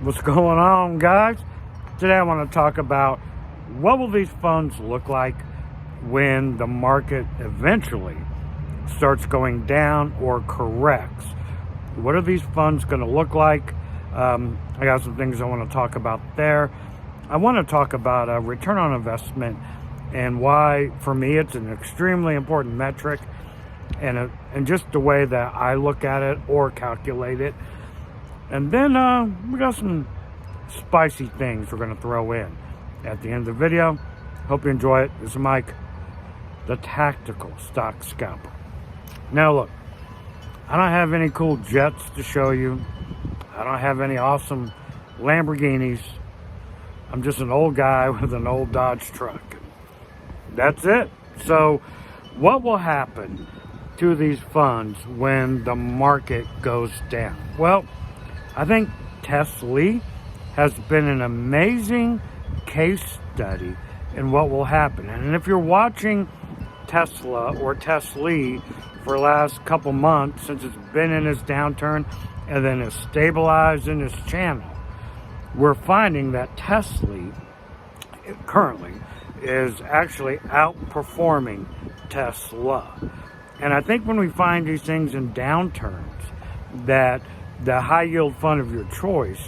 What's going on, guys? Today I want to talk about what will these funds look like when the market eventually starts going down or corrects. What are these funds going to look like? I got some things I want to talk about there. I want to talk about return on investment and why, for me, it's an extremely important metric, and just the way that I look at it or calculate it. And then we got some spicy things we're going to throw in at the end of the video. Hope you enjoy it. This is Mike, the Tactical Stock Scalper. Now look, I don't have any cool jets to show you. I don't have any awesome Lamborghinis. I'm just an old guy with an old Dodge truck. That's it. So what will happen to these funds when the market goes down? Well, I think Tesla has been an amazing case study in what will happen. And if you're watching Tesla or Tesla for the last couple months, since it's been in its downturn and then it's stabilized in its channel, we're finding that Tesla currently is actually outperforming Tesla. And I think when we find these things in downturns, that the high yield fund of your choice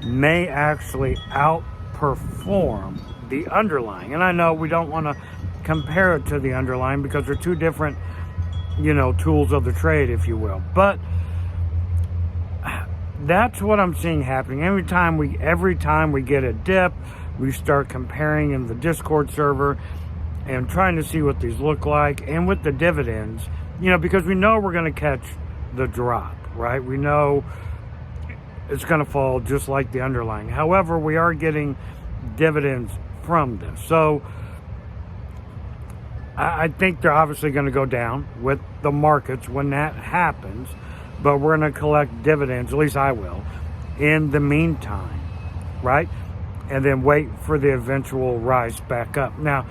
may actually outperform the underlying. And I know we don't want to compare it to the underlying because they're two different, tools of the trade, if you will. But that's what I'm seeing happening. Every time we get a dip, we start comparing in the Discord server and trying to see what these look like. And with the dividends, because we know we're going to catch the drop, right? We know it's going to fall just like the underlying. However, we are getting dividends from this. So I think they're obviously going to go down with the markets when that happens, but we're going to collect dividends, at least I will, in the meantime, right? And then wait for the eventual rise back up. Now,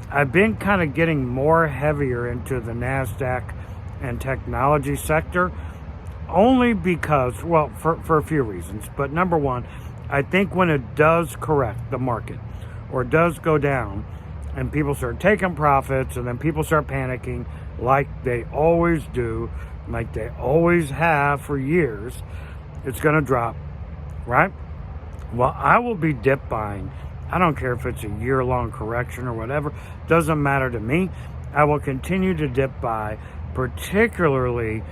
I've been kind of getting more heavier into the NASDAQ and technology sector, only because, well, for a few reasons. But number one, I think when it does correct the market or does go down and people start taking profits and then people start panicking like they always do, like they always have for years, it's going to drop, right? Well, I will be dip buying. I don't care if it's a year-long correction or whatever. Doesn't matter to me. I will continue to dip buy, particularly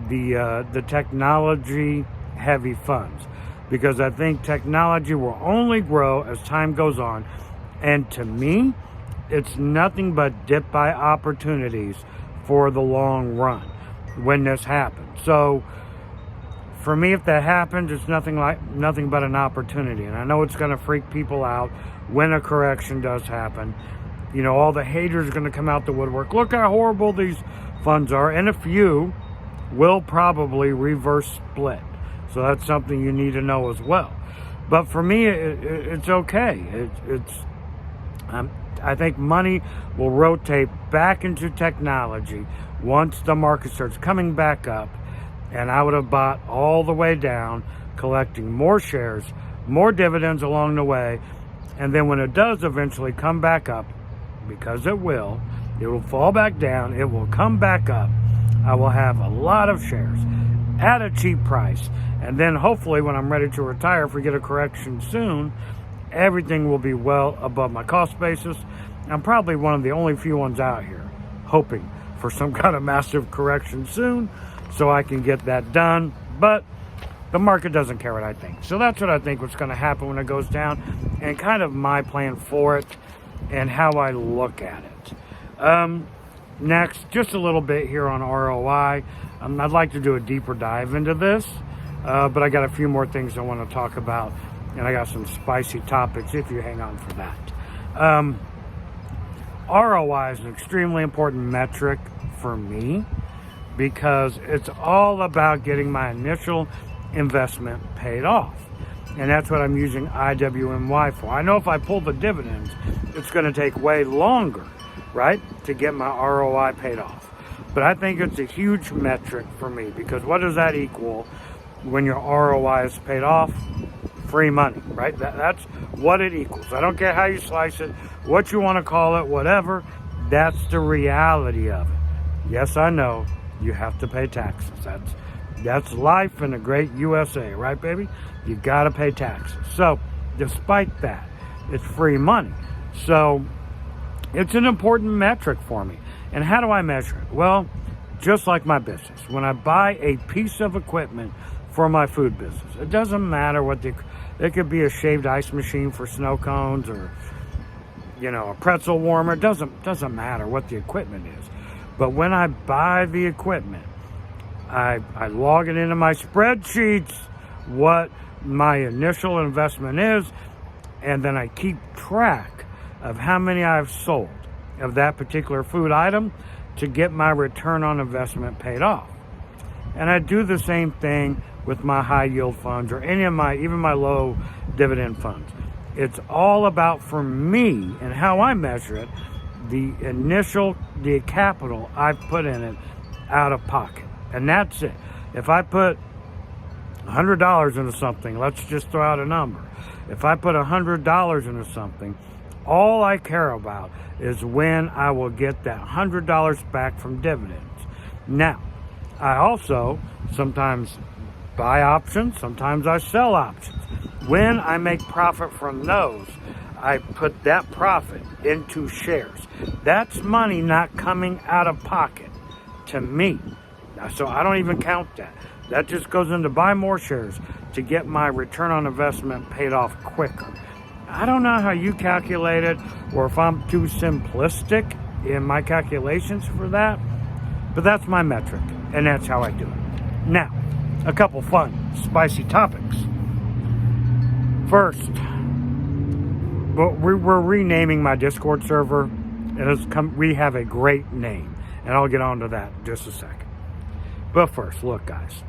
the technology-heavy funds, because I think technology will only grow as time goes on. And to me, it's nothing but dip buy opportunities for the long run when this happens. So for me, if that happens, it's nothing but an opportunity. And I know it's going to freak people out when a correction does happen. All the haters are going to come out the woodwork. Look how horrible these funds are. And a few will probably reverse split. So that's something you need to know as well. But for me, it's okay. I think money will rotate back into technology once the market starts coming back up. And I would have bought all the way down, collecting more shares, more dividends along the way. And then when it does eventually come back up, because it will fall back down, it will come back up. I will have a lot of shares at a cheap price. And then hopefully when I'm ready to retire, if we get a correction soon, everything will be well above my cost basis. I'm probably one of the only few ones out here hoping for some kind of massive correction soon so I can get that done. But the market doesn't care what I think. So that's what I think what's going to happen when it goes down, and kind of my plan for it and how I look at it. Next, just a little bit here on ROI. I'd like to do a deeper dive into this, but I got a few more things I want to talk about, and I got some spicy topics if you hang on for that. ROI is an extremely important metric for me because it's all about getting my initial investment paid off. And that's what I'm using IWMY for. I know if I pull the dividends, it's going to take way longer, right, to get my ROI paid off. But I think it's a huge metric for me, because what does that equal when your ROI is paid off? free money, right? That's what it equals. I don't care how you slice it, what you want to call it, whatever. That's the reality of it. Yes, I know you have to pay taxes. That's life in the great USA, right, baby? You got to pay taxes. So, despite that, it's free money. So, it's an important metric for me. And how do I measure it? Well, just like my business. When I buy a piece of equipment for my food business, it doesn't matter it could be a shaved ice machine for snow cones or, a pretzel warmer. It doesn't matter what the equipment is. But when I buy the equipment, I log it into my spreadsheets, what my initial investment is, and then I keep track of how many I've sold of that particular food item to get my return on investment paid off. And I do the same thing with my high yield funds or even my low dividend funds. It's all about, for me, and how I measure it, the capital I've put in it out of pocket. And that's it. If I put $100 into something, let's just throw out a number. If I put $100 into something, all I care about is when I will get that $100 back from dividends. Now, I also sometimes buy options, sometimes I sell options. When I make profit from those, I put that profit into shares. That's money not coming out of pocket to me. So I don't even count that. That just goes into buy more shares to get my return on investment paid off quicker. I don't know how you calculate it or if I'm too simplistic in my calculations for that, but that's my metric and that's how I do it. Now, a couple fun, spicy topics. First, we're renaming my Discord server. We have a great name, and I'll get on to that in just a second. But first, look, guys,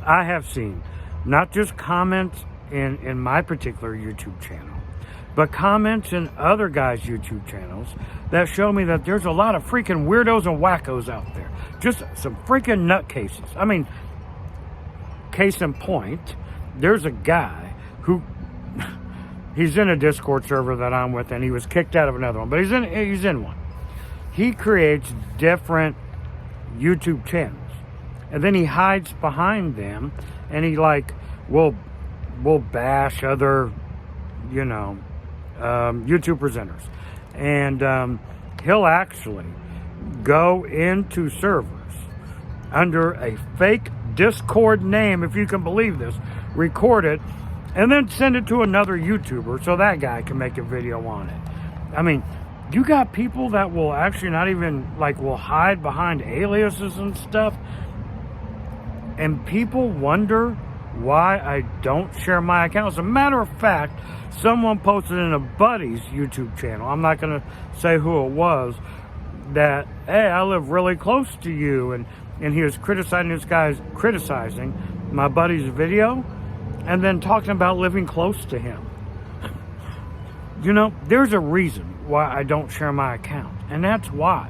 I have seen not just comments in my particular YouTube channel, but comments in other guys' YouTube channels that show me that there's a lot of freaking weirdos and wackos out there. Just some freaking nutcases. I mean, case in point, there's a guy who, he's in a Discord server that I'm with, and he was kicked out of another one, but he's in one. He creates different YouTube channels, and then he hides behind them, and he will bash other, YouTube presenters, and he'll actually go into servers under a fake Discord name, if you can believe this, record it, and then send it to another YouTuber so that guy can make a video on it. I mean, you got people that will actually not even, will hide behind aliases and stuff, and people wonder why I don't share my account. As a matter of fact, someone posted in a buddy's YouTube channel, I'm not going to say who it was, that, hey, I live really close to you, and he was criticizing my buddy's video, and then talking about living close to him. There's a reason why I don't share my account, and that's why.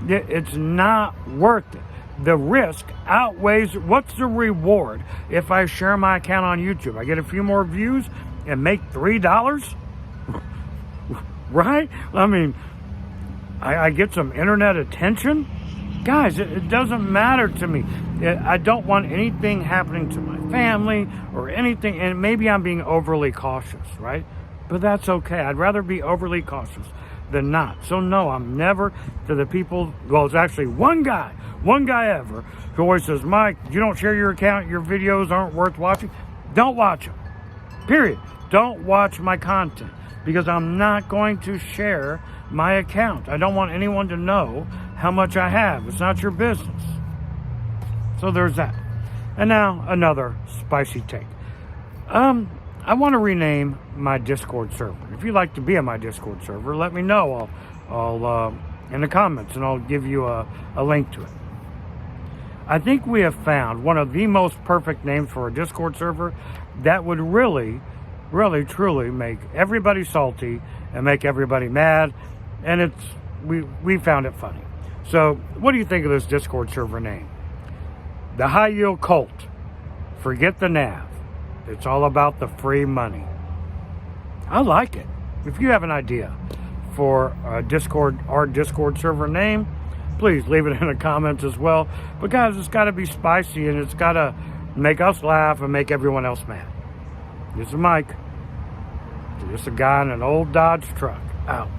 It's not worth it. The risk outweighs what's the reward if I share my account on YouTube. I get a few more views and make $3, right? I mean, I get some internet attention. Guys, it doesn't matter to me. I don't want anything happening to my family or anything, and maybe I'm being overly cautious, right? But that's okay. I'd rather be overly cautious than not. So no, I'm never to the people, well, it's actually one guy ever who always says, Mike, you don't share your account, your videos aren't worth watching. Don't watch them. Period. Don't watch my content because I'm not going to share my account. I don't want anyone to know how much I have. It's not your business. So there's that. And now another spicy take. I want to rename my Discord server. If you'd like to be on my Discord server, let me know. I'll in the comments, and I'll give you a link to it. I think we have found one of the most perfect names for a Discord server that would really, really, truly make everybody salty and make everybody mad. And we found it funny. So what do you think of this Discord server name? The High Yield Cult. Forget the nav. It's all about the free money. I like it. If you have an idea for our Discord server name, please leave it in the comments as well. But guys, it's got to be spicy and it's got to make us laugh and make everyone else mad. This is Mike. Just a guy in an old Dodge truck. Out.